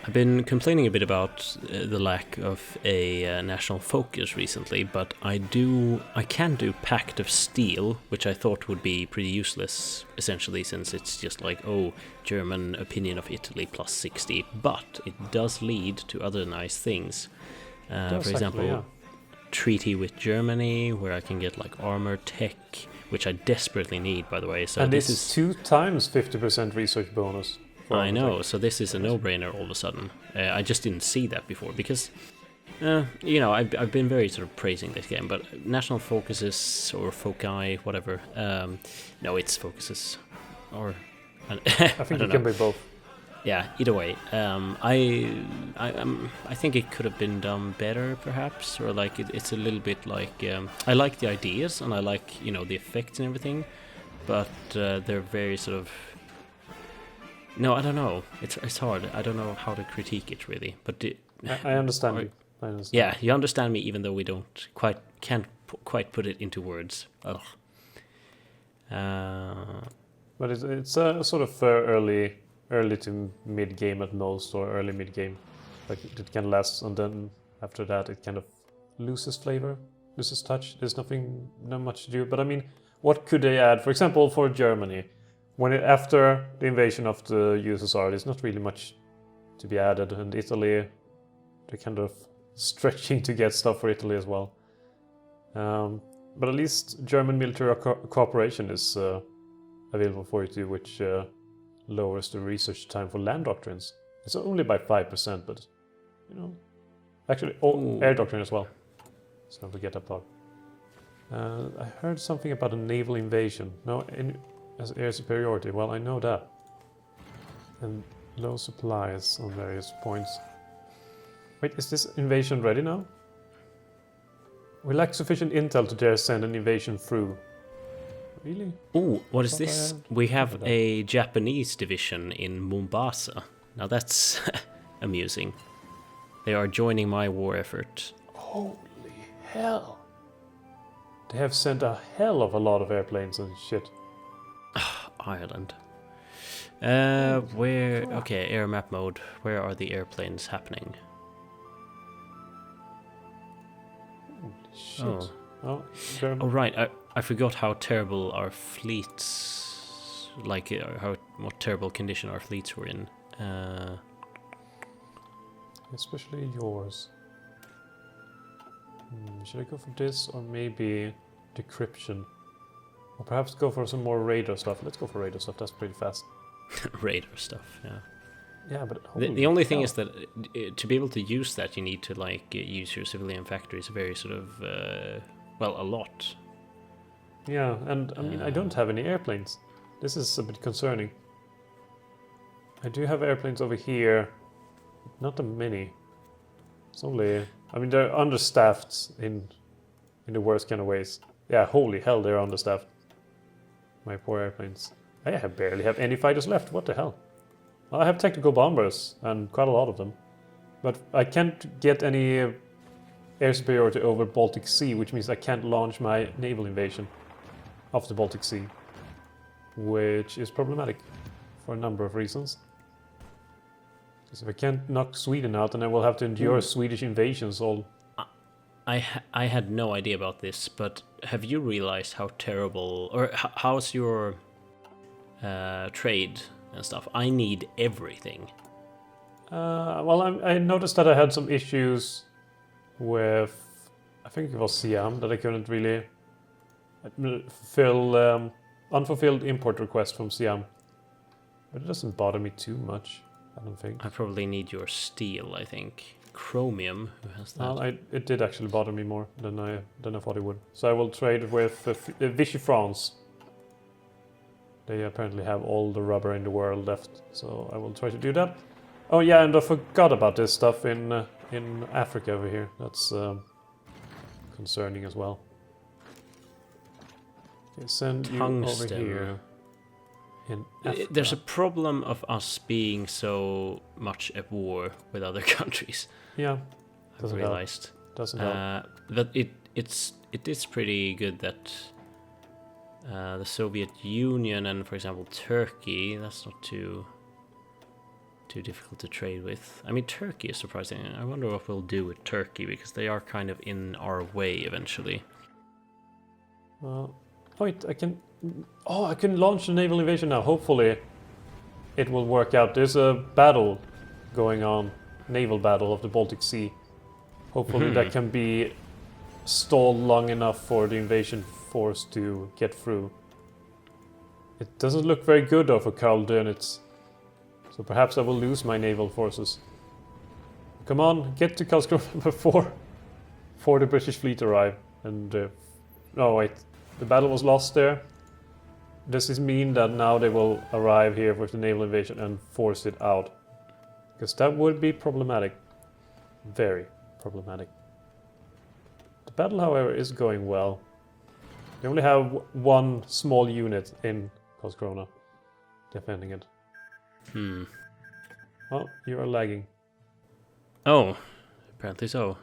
I've been complaining a bit about the lack of a national focus recently, but I can do Pact of Steel, which I thought would be pretty useless, essentially, since it's just like, oh, German opinion of Italy plus 60, but it does lead to other nice things. For example, treaty with Germany, where I can get like armor tech, which I desperately need, by the way. So and this it's is 2 times 50% research bonus. I know, so this is a no-brainer all of a sudden. I just didn't see that before because, I've been very sort of praising this game, but national focuses or foci, whatever. No, it's focuses, or I think it can be both. Yeah, either way. I think it could have been done better, perhaps, or like it's a little bit like I like the ideas and I like the effects and everything, but they're very sort of. No, I don't know. It's hard. I don't know how to critique it really. But I understand you. I understand. Yeah, you understand me, even though we can't quite put it into words. Ugh. But it's a sort of early to mid game at most, or early mid game. Like it can last, and then after that it kind of loses flavor, loses touch. There's not much to do. But I mean, what could they add? For example, for Germany. After the invasion of the USSR, there's not really much to be added, and Italy, they're kind of stretching to get stuff for Italy as well. But at least German military cooperation is available for you too, which lowers the research time for land doctrines. It's only by 5%, but actually, air doctrine as well. Let's not forget that part. I heard something about a naval invasion. As air superiority, well, I know that. And low supplies on various points. Wait, is this invasion ready now? We lack sufficient intel to dare send an invasion through. Really? Oh, what is this? We have a Japanese division in Mombasa. Now that's amusing. They are joining my war effort. Holy hell! They have sent a hell of a lot of airplanes and shit. Ireland. Where? Okay, air map mode. Where are the airplanes happening? Holy shit. Oh, right. I forgot how terrible our fleets, what terrible condition our fleets were in. Especially yours. Should I go for this or maybe decryption? Or perhaps go for some more radar stuff. Let's go for radar stuff. That's pretty fast. Radar stuff, yeah. Yeah, but the only thing is that to be able to use that, you need to use your civilian factories very sort of a lot. Yeah, and I mean I don't have any airplanes. This is a bit concerning. I do have airplanes over here, not that many. It's only they're understaffed in the worst kind of ways. Yeah, holy hell, they're understaffed. My poor airplanes. I barely have any fighters left. What the hell? I have tactical bombers, and quite a lot of them. But I can't get any air superiority over Baltic Sea, which means I can't launch my naval invasion of the Baltic Sea. Which is problematic for a number of reasons. Because if I can't knock Sweden out, then I will have to endure Swedish invasions all... I had no idea about this, but have you realized how terrible, or how's your trade and stuff? I need everything. Well, I noticed that I had some issues with, I think it was Siam, that I couldn't really fulfill unfulfilled import requests from Siam. But it doesn't bother me too much, I don't think. I probably need your steel, I think. Chromium, who has that? Well, it did actually bother me more than I thought it would. So I will trade with Vichy France. They apparently have all the rubber in the world left, so I will try to do that. Oh yeah, and I forgot about this stuff in Africa over here. That's concerning as well. Okay, send you over here. In Africa. There's a problem of us being so much at war with other countries. Yeah, I've realized. Doesn't help. But it is pretty good that the Soviet Union and, for example, Turkey, that's not too too difficult to trade with. I mean, Turkey is surprising. I wonder what we'll do with Turkey, because they are kind of in our way eventually. Wait, I can... Oh, I can launch a naval invasion now. Hopefully it will work out. There's a battle going on. Naval battle of the Baltic Sea. Hopefully that can be stalled long enough for the invasion force to get through. It doesn't look very good though for Karl Dönitz. So perhaps I will lose my naval forces. Come on, get to Karlskrona before the British fleet arrive. And oh wait, the battle was lost there. Does this mean that now they will arrive here with the naval invasion and force it out? Because that would be problematic. Very problematic. The battle, however, is going well. They only have one small unit in Karlskrona defending it. Well, you are lagging. Oh, apparently so.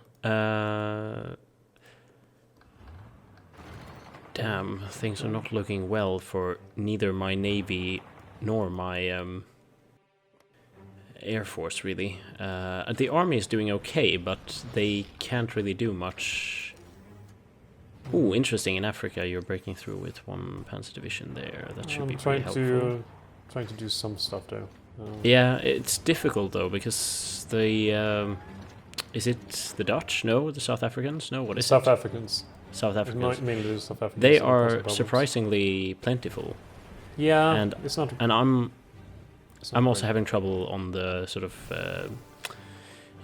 Damn, things are not looking well for neither my navy nor my air force, really. The army is doing okay, but they can't really do much. Ooh, interesting. In Africa, you're breaking through with one panzer division there. That should be pretty helpful. Trying to do some stuff there. Yeah, it's difficult though, because the is it the Dutch? No, the South Africans? No, what is South it? Africans. South Africans. Mainly the South Africans. They are surprisingly plentiful. Yeah, and it's not. And I'm also great. having trouble on the sort of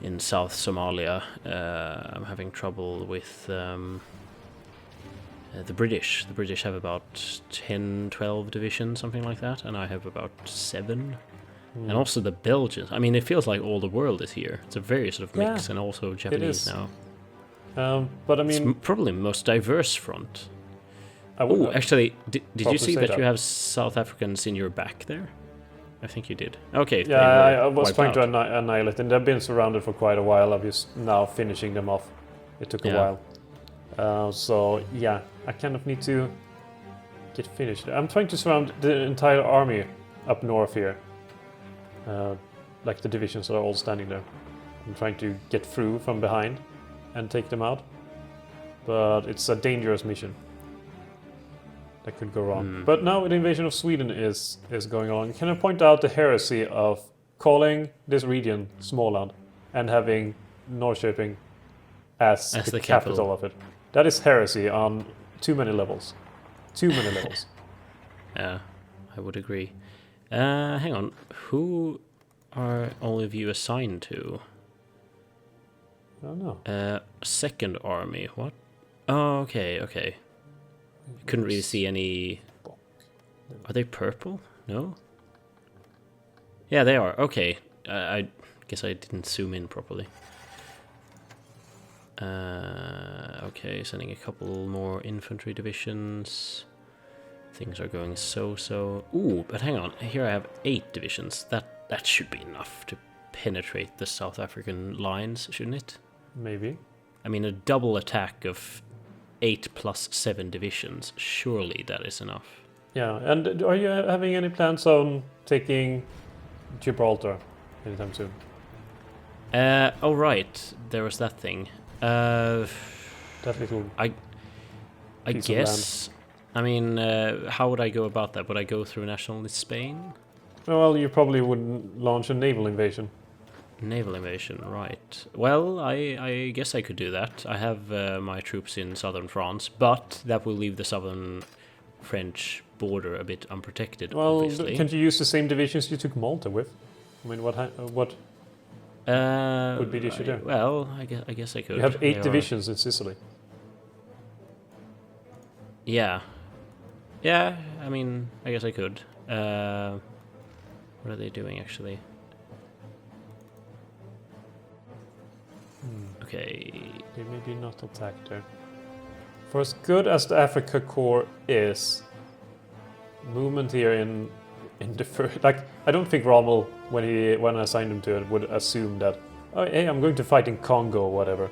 in South Somalia. I'm having trouble with the British. The British have about 10, 12 divisions, something like that, and I have about 7. And also the Belgians. I mean, it feels like all the world is here. It's a very sort of mix, and also Japanese now. But I mean, it's probably the most diverse front. Oh, actually, did you see that that you have South Africans in your back there? I think you did. Okay. Yeah, I was trying to annihilate them. They've been surrounded for quite a while. I'm just now finishing them off. It took a while. So yeah, I kind of need to get finished. I'm trying to surround the entire army up north here. Like the divisions are all standing there. I'm trying to get through from behind and take them out. But it's a dangerous mission. That could go wrong. But now the invasion of Sweden is going along. Can I point out the heresy of calling this region Småland and having Norrköping as the capital of it? That is heresy on too many levels. Too many levels. Yeah, I would agree. Hang on. Who are all of you assigned to? I don't know. Second army. What? Oh, okay. I couldn't really see any. Are they purple? No? Yeah, they are. Okay. I guess I didn't zoom in properly. Okay, sending a couple more infantry divisions. Things are going so. Ooh, but hang on. Here I have 8 divisions. That should be enough to penetrate the South African lines, shouldn't it? Maybe. I mean, a double attack of 8 plus 7 divisions. Surely that is enough. Yeah, and are you having any plans on taking Gibraltar anytime soon? Oh right, there was that thing. That little. I guess. I mean, how would I go about that? Would I go through nationalist Spain? Well, you probably wouldn't launch a naval invasion. Naval invasion, right. Well, I guess I could do that. I have my troops in southern France, but that will leave the southern French border a bit unprotected, obviously. Can't you use the same divisions you took Malta with? I mean, what would be the issue there? Well, I guess I could. You have 8 divisions in Sicily. Yeah. Yeah, I mean, I guess I could. What are they doing, actually? Okay. They maybe not attack there. For as good as the Africa Corps is, movement here in the first, like, I don't think Rommel, when I assigned him to it, would assume that, oh hey, I'm going to fight in Congo or whatever.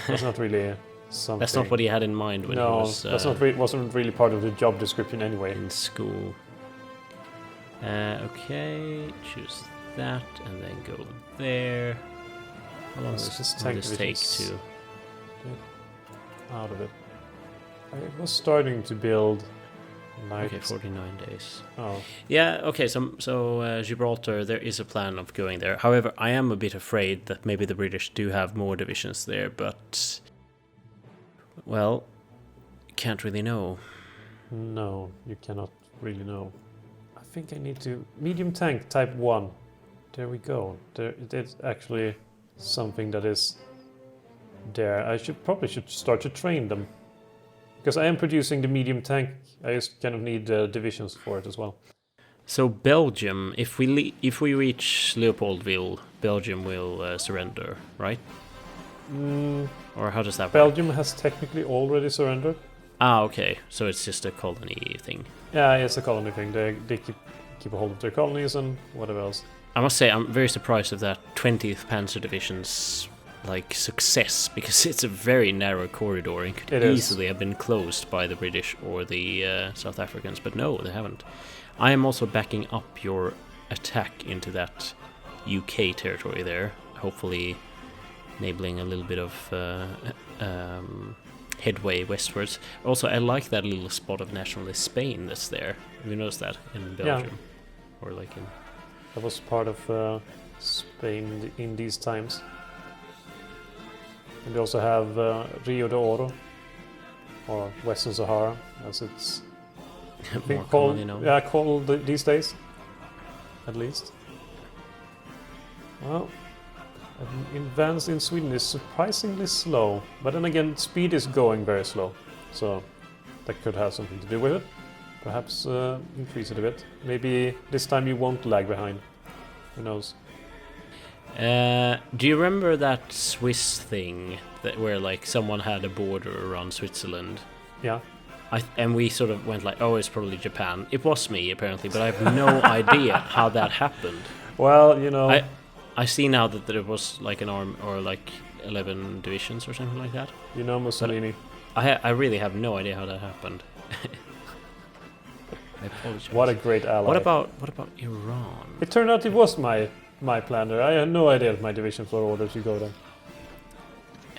That's not really something. That's not what he had in mind when he was. That's wasn't really part of the job description anyway. In school. Okay, choose that, and then go there. How long Let's does just this take divisions. to... Out of it. I was starting to build night. Okay, 49 days. Oh, Yeah, okay, so Gibraltar, there is a plan of going there. However, I am a bit afraid that maybe the British do have more divisions there, but... Well, can't really know. no, you cannot really know. I think I need to... Medium tank, type 1. There we go. There, it is actually something that is there. I probably should start to train them. Because I am producing the medium tank. I just kind of need divisions for it as well. So Belgium, if we reach Leopoldville, Belgium will surrender, right? Or how does that work? Belgium has technically already surrendered. Ah, okay. So it's just a colony thing. Yeah, it's a colony thing. They keep a hold of their colonies and whatever else. I must say, I'm very surprised of that 20th Panzer Division's success, because it's a very narrow corridor and could easily have been closed by the British or the South Africans, but no, they haven't. I am also backing up your attack into that UK territory there, hopefully enabling a little bit of headway westwards. Also, I like that little spot of nationalist Spain that's there. Have you noticed that in Belgium? Or in... That was part of Spain in these times. And they also have Rio de Oro, or Western Sahara, as it's more commonly known. Yeah, called these days, at least. Well, advance in Sweden is surprisingly slow, but then again, speed is going very slow, so that could have something to do with it. Perhaps increase it a bit. Maybe this time you won't lag behind. Who knows? Do you remember that Swiss thing where someone had a border around Switzerland? Yeah. And we sort of went oh, it's probably Japan. It was me apparently, but I have no idea how that happened. Well, you know, I see now that there was an arm or 11 divisions or something like that. You know Mussolini. I really have no idea how that happened. I apologize. What a great ally. What about Iran? It turned out it was my plan there. I had no idea that my divisions were ordered to go there.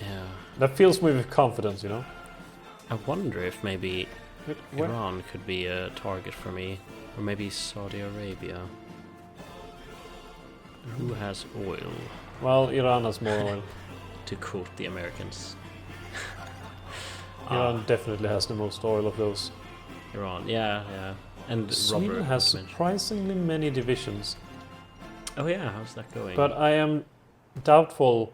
Yeah. That fills me with confidence, you know. I wonder if maybe Iran could be a target for me, or maybe Saudi Arabia. Who has oil? Well, Iran has more oil. To quote the Americans. Iran definitely has the most oil of those. Iran, yeah. And Sweden rubber has surprisingly many divisions. Oh yeah, how's that going? But I am doubtful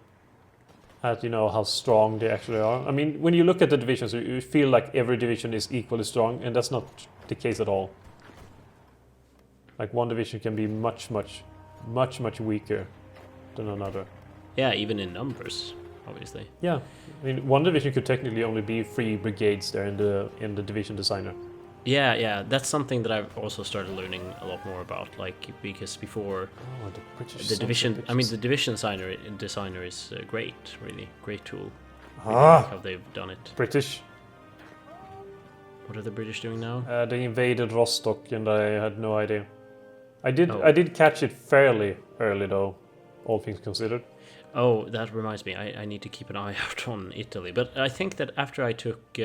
at how strong they actually are. I mean, when you look at the divisions, you feel like every division is equally strong, and that's not the case at all. One division can be much weaker than another. Yeah, even in numbers, obviously. Yeah, I mean, one division could technically only be 3 brigades there in the division designer. Yeah, that's something that I've also started learning a lot more about. Because before the British the division, the division designer is great, really great tool. Really like how they've done it. British. What are the British doing now? They invaded Rostock, and I had no idea. I did catch it fairly early, though, all things considered. Oh, that reminds me. I need to keep an eye out on Italy. But I think that after I took...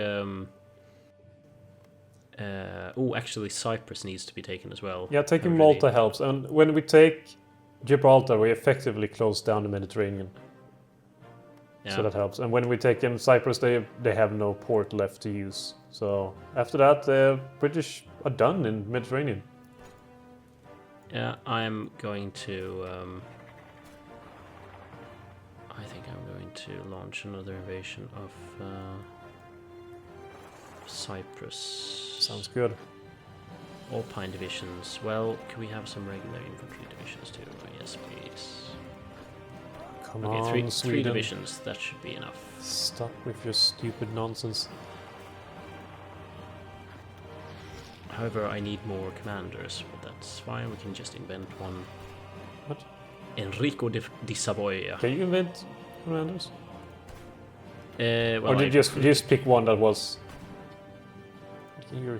actually Cyprus needs to be taken as well. Yeah, taking Malta helps. And when we take Gibraltar, we effectively close down the Mediterranean. Yeah. So that helps. And when we take in Cyprus, they have no port left to use. So after that, the British are done in Mediterranean. Yeah, I'm going to... I think I'm going to launch another invasion of Cyprus. Sounds good. Alpine divisions. Well, can we have some regular infantry divisions too? Yes, please. Come okay, on, three divisions. That should be enough. Stop with your stupid nonsense. However, I need more commanders, but that's fine. We can just invent one. What? Enrico di Savoia. Can you invent commanders? Well, or did you just pick one that was...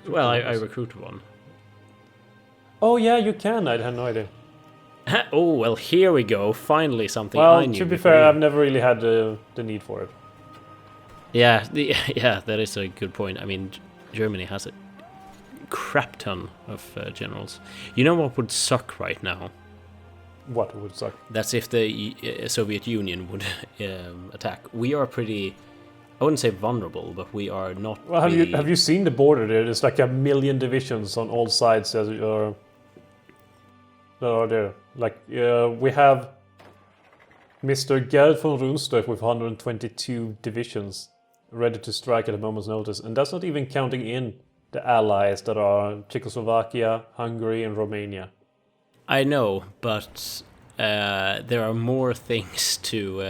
Well, I recruited one. Oh yeah, you can. I had no idea. Oh, well, here we go. Finally something I Well, knew to be before fair, you. I've never really had the need for it. Yeah, yeah, that is a good point. I mean, Germany has a crap ton of generals. You know what would suck right now? What would suck? That's if the Soviet Union would attack. We are pretty, I wouldn't say vulnerable, but we are not. Well, really... have you seen the border there? There's like 1,000,000 divisions on all sides that are there. Like we have Mr. Gerd von Rundstedt with 122 divisions ready to strike at a moment's notice, and that's not even counting in the allies that are Czechoslovakia, Hungary, and Romania. I know, but there are more things to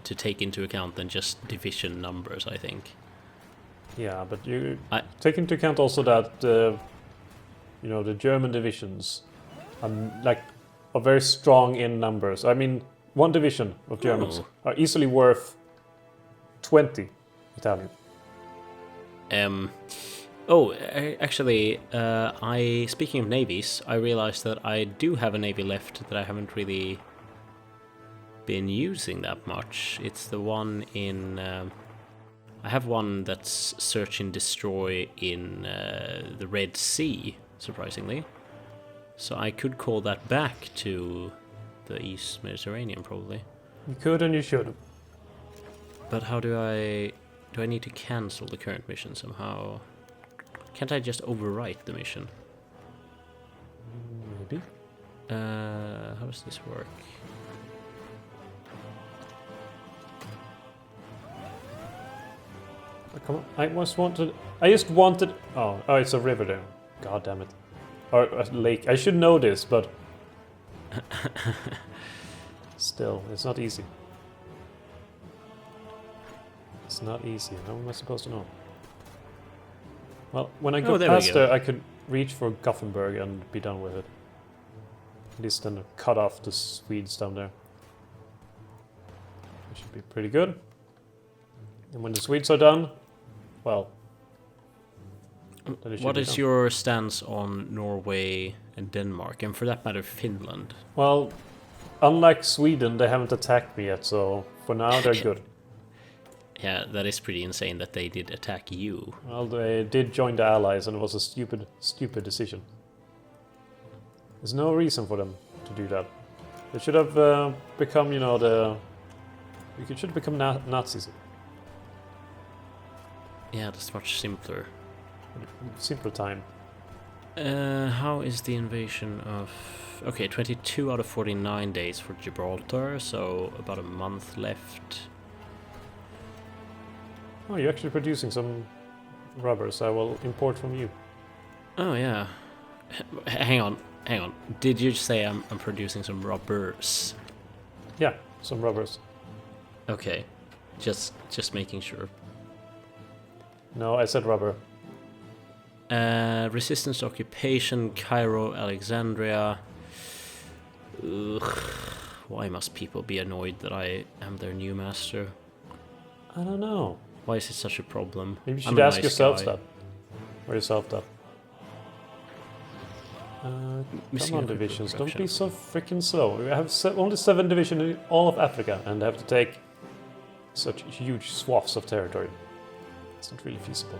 take into account than just division numbers, I think. Yeah, but you take into account also that the German divisions are very strong in numbers. I mean, one division of Germans are easily worth 20 Italian. Actually, speaking of navies, I realized that I do have a navy left that I haven't really been using that much. It's the one in... I have one that's search and destroy in the Red Sea, surprisingly. So I could call that back to the East Mediterranean, probably. You could and you should. But how do I need to cancel the current mission somehow? Can't I just overwrite the mission? Maybe. How does this work? Come on, I just wanted... Oh, it's a river there. God damn it. Or a lake. I should know this, but... Still, it's not easy. It's not easy. How am I supposed to know? Well, when I go past there, I could reach for Gothenburg and be done with it. At least then cut off the Swedes down there. That should be pretty good. And when the Swedes are done, well... What is your stance on Norway and Denmark, and for that matter, Finland? Well, unlike Sweden, they haven't attacked me yet, so for now they're good. Yeah, that is pretty insane that they did attack you. Well, they did join the Allies, and it was a stupid decision. There's no reason for them to do that. They should have become, should have become Nazis. Yeah, that's much simpler. Simpler time. How is the invasion of... Okay, 22 out of 49 days for Gibraltar, so about a month left. Oh, you're actually producing some rubbers I will import from you. Oh, yeah. Hang on. Did you say I'm producing some rubbers? Yeah, some rubbers. Okay. Just making sure. No, I said rubber. Resistance to occupation, Cairo, Alexandria. Ugh. Why must people be annoyed that I am their new master? I don't know. Why is it such a problem? Maybe you should ask yourself that. Or yourself that. Come on, divisions, don't be so freaking slow. We have only 7 divisions in all of Africa, and they have to take such huge swaths of territory. It's not really feasible.